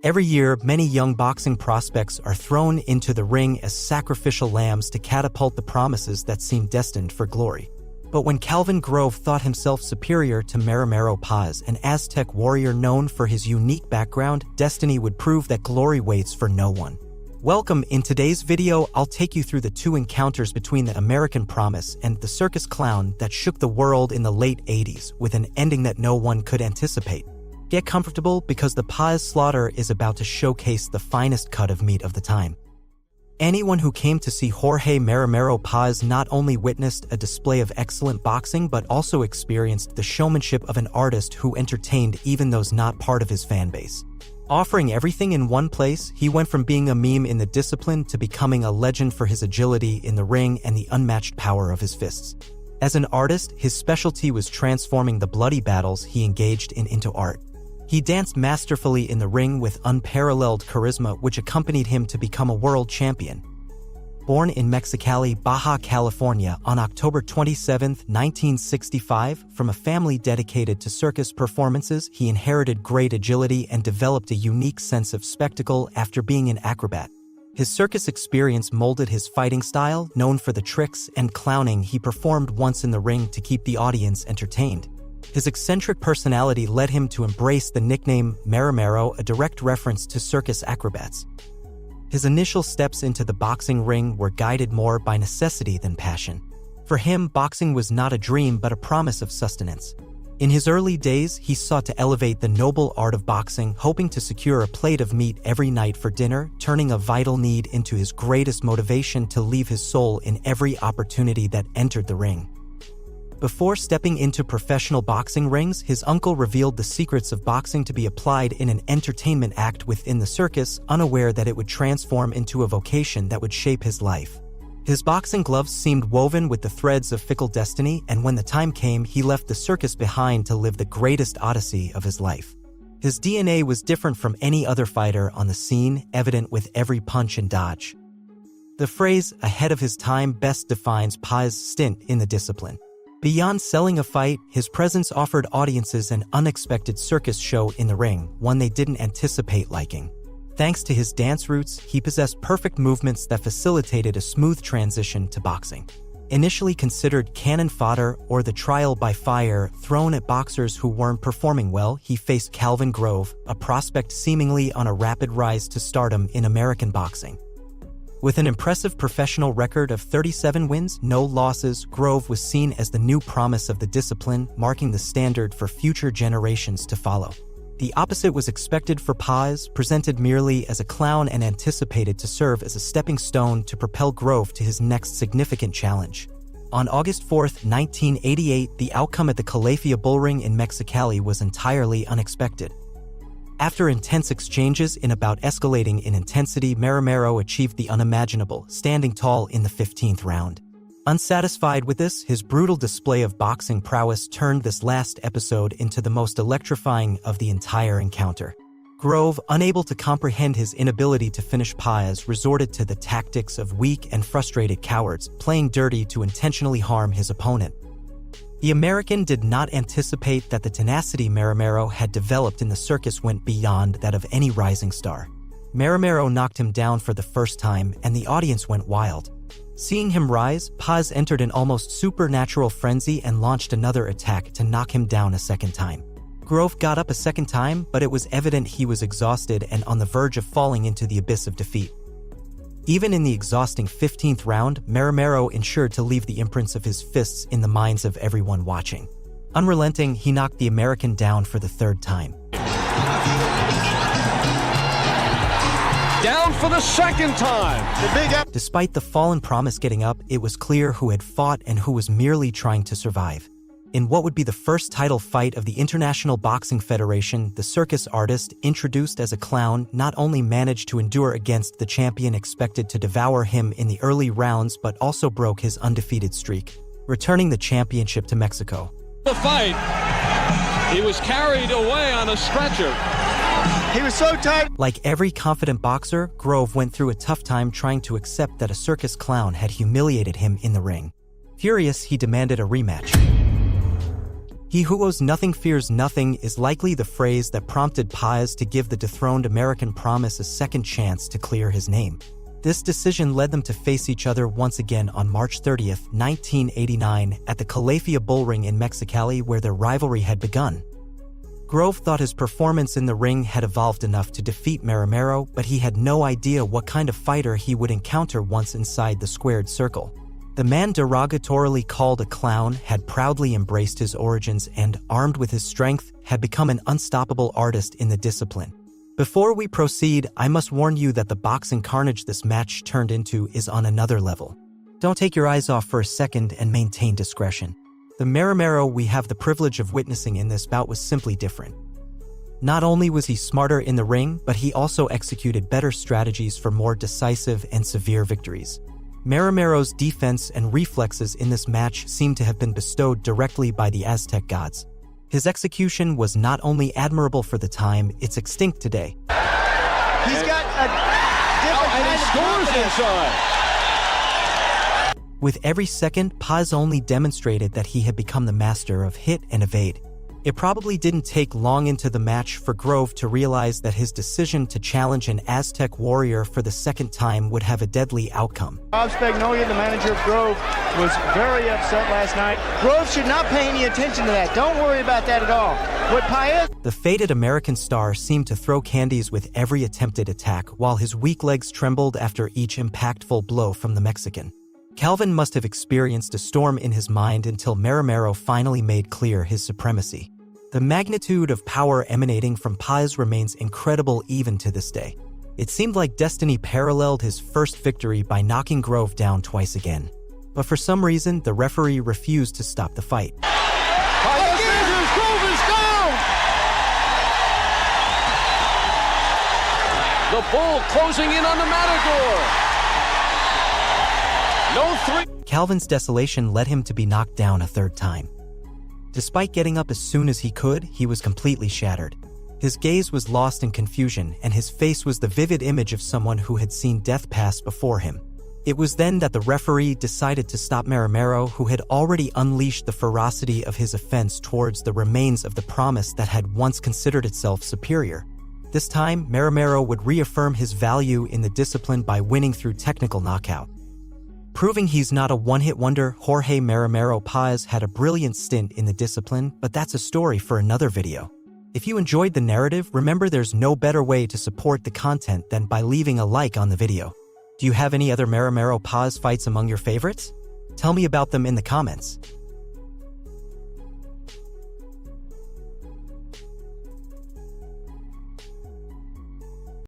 Every year, many young boxing prospects are thrown into the ring as sacrificial lambs to catapult the promises that seem destined for glory. But when Calvin Grove thought himself superior to Maromero Paez, an Aztec warrior known for his unique background, destiny would prove that glory waits for no one. Welcome. In today's video, I'll take you through the two encounters between the American Promise and the circus clown that shook the world in the late 80s, with an ending that no one could anticipate. Get comfortable because the Paez slaughter is about to showcase the finest cut of meat of the time. Anyone who came to see Jorge Maromero Páez not only witnessed a display of excellent boxing but also experienced the showmanship of an artist who entertained even those not part of his fan base. Offering everything in one place, he went from being a meme in the discipline to becoming a legend for his agility in the ring and the unmatched power of his fists. As an artist, his specialty was transforming the bloody battles he engaged in into art. He danced masterfully in the ring with unparalleled charisma, which accompanied him to become a world champion. Born in Mexicali, Baja California, on October 27, 1965, from a family dedicated to circus performances, he inherited great agility and developed a unique sense of spectacle after being an acrobat. His circus experience molded his fighting style, known for the tricks and clowning he performed once in the ring to keep the audience entertained. His eccentric personality led him to embrace the nickname Maromero, a direct reference to circus acrobats. His initial steps into the boxing ring were guided more by necessity than passion. For him, boxing was not a dream but a promise of sustenance. In his early days, he sought to elevate the noble art of boxing, hoping to secure a plate of meat every night for dinner, turning a vital need into his greatest motivation to leave his soul in every opportunity that entered the ring. Before stepping into professional boxing rings, his uncle revealed the secrets of boxing to be applied in an entertainment act within the circus, unaware that it would transform into a vocation that would shape his life. His boxing gloves seemed woven with the threads of fickle destiny, and when the time came, he left the circus behind to live the greatest odyssey of his life. His DNA was different from any other fighter on the scene, evident with every punch and dodge. The phrase, "ahead of his time," best defines Páez's stint in the discipline. Beyond selling a fight, his presence offered audiences an unexpected circus show in the ring, one they didn't anticipate liking. Thanks to his dance roots, he possessed perfect movements that facilitated a smooth transition to boxing. Initially considered cannon fodder or the trial by fire thrown at boxers who weren't performing well, he faced Calvin Grove, a prospect seemingly on a rapid rise to stardom in American boxing. With an impressive professional record of 37 wins, no losses, Grove was seen as the new promise of the discipline, marking the standard for future generations to follow. The opposite was expected for Páez, presented merely as a clown and anticipated to serve as a stepping stone to propel Grove to his next significant challenge. On August 4, 1988, the outcome at the Calafia Bullring in Mexicali was entirely unexpected. After intense exchanges in a bout escalating in intensity, Maromero achieved the unimaginable, standing tall in the 15th round. Unsatisfied with this, his brutal display of boxing prowess turned this last episode into the most electrifying of the entire encounter. Grove, unable to comprehend his inability to finish Páez, resorted to the tactics of weak and frustrated cowards, playing dirty to intentionally harm his opponent. The American did not anticipate that the tenacity Maromero had developed in the circus went beyond that of any rising star. Maromero knocked him down for the first time, and the audience went wild. Seeing him rise, Páez entered an almost supernatural frenzy and launched another attack to knock him down a second time. Grove got up a second time, but it was evident he was exhausted and on the verge of falling into the abyss of defeat. Even in the exhausting 15th round, Maromero ensured to leave the imprints of his fists in the minds of everyone watching. Unrelenting, he knocked the American down for the third time. Down for the second time! Despite the fallen promise getting up, it was clear who had fought and who was merely trying to survive. In what would be the first title fight of the International Boxing Federation, the circus artist, introduced as a clown, not only managed to endure against the champion expected to devour him in the early rounds but also broke his undefeated streak, returning the championship to Mexico. The fight, he was carried away on a stretcher. He was so tight. Like every confident boxer, Grove went through a tough time trying to accept that a circus clown had humiliated him in the ring. Furious, he demanded a rematch. "He who owes nothing fears nothing" is likely the phrase that prompted Páez to give the dethroned American promise a second chance to clear his name. This decision led them to face each other once again on March 30th, 1989, at the Calafia Bullring in Mexicali, where their rivalry had begun. Grove thought his performance in the ring had evolved enough to defeat Maromero, but he had no idea what kind of fighter he would encounter once inside the squared circle. The man derogatorily called a clown had proudly embraced his origins and, armed with his strength, had become an unstoppable artist in the discipline. Before we proceed, I must warn you that the boxing carnage this match turned into is on another level. Don't take your eyes off for a second and maintain discretion. The Maromero we have the privilege of witnessing in this bout was simply different. Not only was he smarter in the ring, but he also executed better strategies for more decisive and severe victories. Maromero's defense and reflexes in this match seem to have been bestowed directly by the Aztec gods. His execution was not only admirable for the time, it's extinct today. He's got a different kind of confidence. With every second, Páez only demonstrated that he had become the master of hit and evade. It probably didn't take long into the match for Grove to realize that his decision to challenge an Aztec warrior for the second time would have a deadly outcome. Bob Spagnolia, the manager of Grove, was very upset last night. Grove should not pay any attention to that. Don't worry about that at all. What Páez... The fated American star seemed to throw candies with every attempted attack, while his weak legs trembled after each impactful blow from the Mexican. Calvin must have experienced a storm in his mind until Maromero finally made clear his supremacy. The magnitude of power emanating from Páez remains incredible even to this day. It seemed like destiny paralleled his first victory by knocking Grove down twice again. But for some reason, the referee refused to stop the fight. Grove is down! The bull closing in on the matador. No three. Calvin's desolation led him to be knocked down a third time. Despite getting up as soon as he could, he was completely shattered. His gaze was lost in confusion, and his face was the vivid image of someone who had seen death pass before him. It was then that the referee decided to stop Maromero, who had already unleashed the ferocity of his offense towards the remains of the promise that had once considered itself superior. This time, Maromero would reaffirm his value in the discipline by winning through technical knockout. Proving he's not a one-hit wonder, Jorge Maromero Páez had a brilliant stint in the discipline, but that's a story for another video. If you enjoyed the narrative, remember there's no better way to support the content than by leaving a like on the video. Do you have any other Maromero Páez fights among your favorites? Tell me about them in the comments.